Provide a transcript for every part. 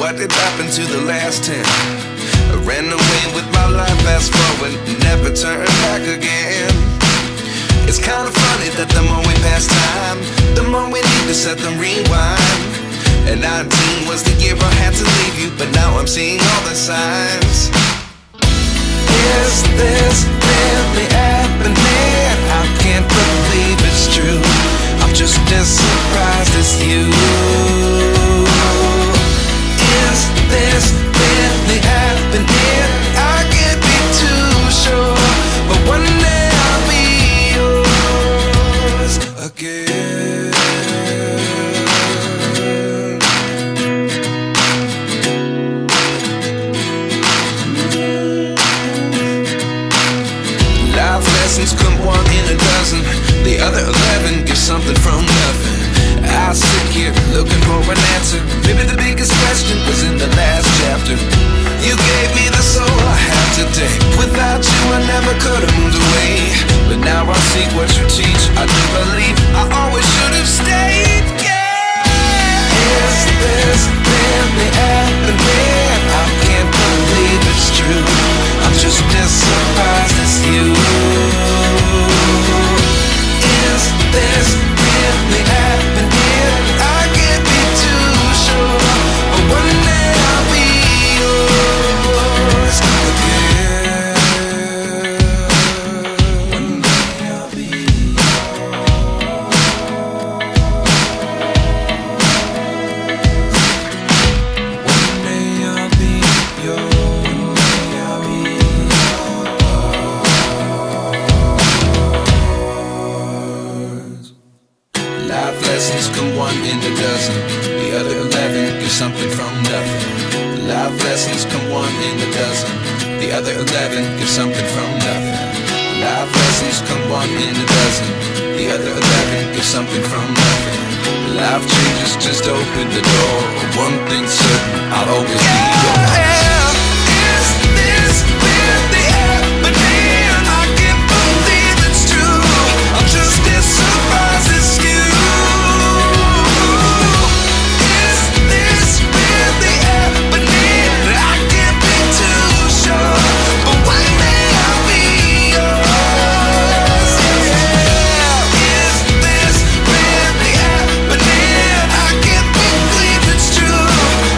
What did happen to the last 10? I ran away with my life, fast forward, never turn back again. It's kinda funny that the more we pass time, the more we need to set them rewind. And 19 was the year I had to leave you, but now I'm seeing all the signs. Is this really happening? I can't believe it's true. I'm just as surprised as you. Is this really happening? I can't be too sure, but one day I'll be yours again. Life lessons come one in a dozen. The other 11 give something from nothing. I sit here looking for an answer. Maybe the biggest question was in the last chapter. You gave me the soul I have today. Without you I never could have moved away. But now I see what you teach. I do believe I always should have stayed. Yeah. Is this really happening? I can't believe it's true. I'm just as surprised as you. Is this really happening? I can't be too sure, but one day I'll be yours again. One day I'll be yours. One day I'll be yours. One day I'll be yours. Life lessons come one in a dozen. The other 11 give something from nothing. Life lessons come one in a dozen. The other 11 give something from nothing. Life lessons come one in a dozen. The other 11 give something from nothing. Life changes just open the door. One thing's certain, I'll always be yours. Is this really happening? I can't believe it's true. I'm just as surprised as you. Is this really happening? I can't be too sure, but one day I'll be yours. Yeah. Is this really happening? I can't believe it's true.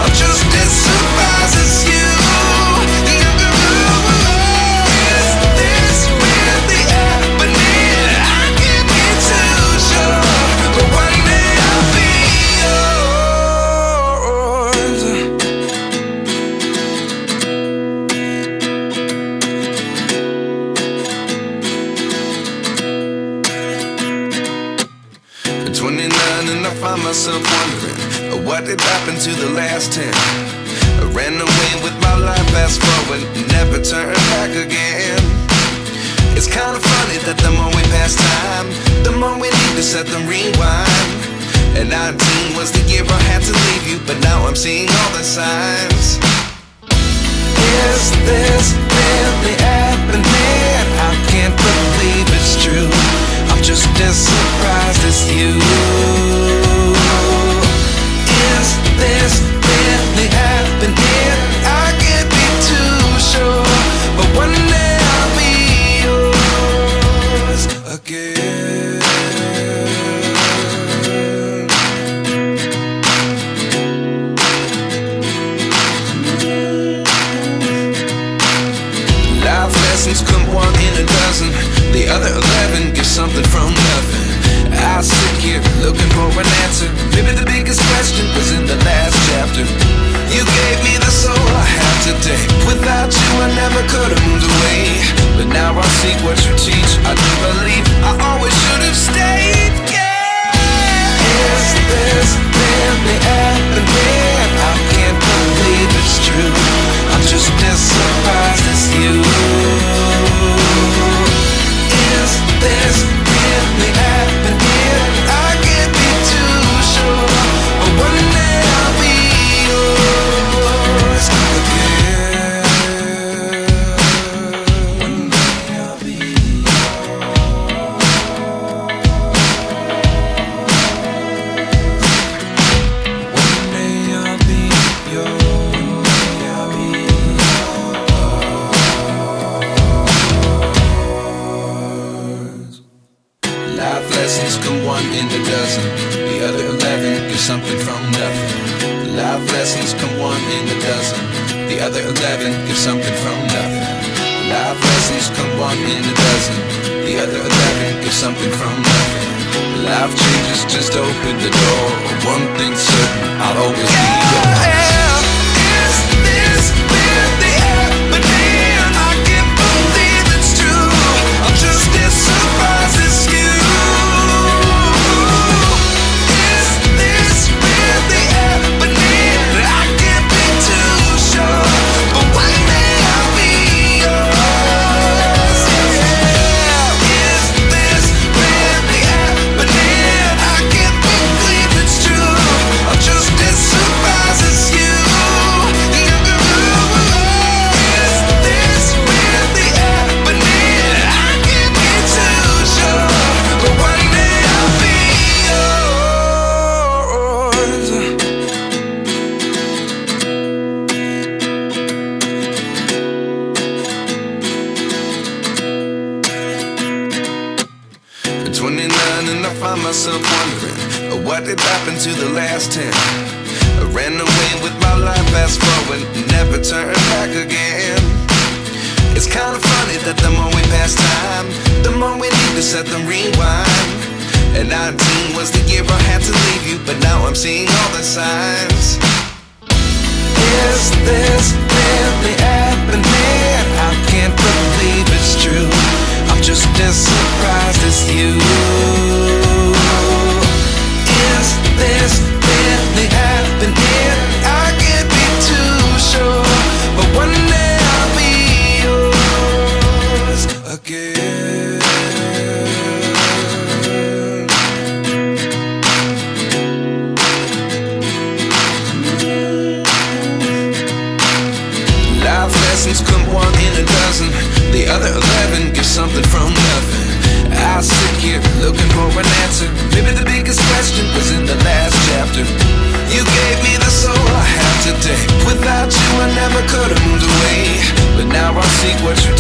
I'm just as surprised as you. Is this really happening? I can't be too sure, but one day I'll be yours. 29 and I find myself wondering what did happen to the last 10. I ran away with my life, fast forward, never turn back again. It's kinda funny that the more we pass time, the more we need to set them rewind. And 19 was the year I had to leave you, but now I'm seeing all the signs. Is this really happening? I can't believe it's true. I'm just as surprised as you. Is this really happening? I can't be too sure, but one day I'll be yours again. Life lessons come one in a dozen. The other 11 give something from nothing. I sit here looking for an answer. Maybe the biggest question was in the last chapter. You gave me the soul I have today. Without you I never could have moved away. But now I see what you teach. I do believe I always should have stayed. Yeah. Is this really happening? I can't believe it's true. I'm just as surprised as you. Is this really happening? I can't be too sure, but one day I'll be yours again. One day I'll be yours. come one in a dozen. The other 11 give something from nothing. Life lessons come one in a dozen. The other 11 give something from nothing. Life changes, just open the door. One thing's certain, I'll always be yours. Is this really happening? I can't believe it's true. I'm just as surprised as you. Is this really happening? I can't be too sure, but one day I'll be yours. Yeah. Is this really happening? I can't believe it's true. I'm just as surprised as you. Is this really happening? I can't be too sure, but one day I'll be yours. At 29 and I find myself wondering what did happen to the last 10. I ran away with my life, fast forward, never turn back again. It's kind of funny that the more we pass time, the more we need to set the rewind. And 19 was the year I had to leave you, but now I'm seeing all the signs. Is this really happening? I can't believe it's true. I'm just as surprised as you. Is this really happening? I can't be too sure, but one day I'll be yours again. Life lessons come one in a dozen. The other 11 give something from nothing. I sit here looking for an answer. Maybe the biggest question was in the last chapter. You gave me the soul I have today. Without you I never could have moved away, but now I see what you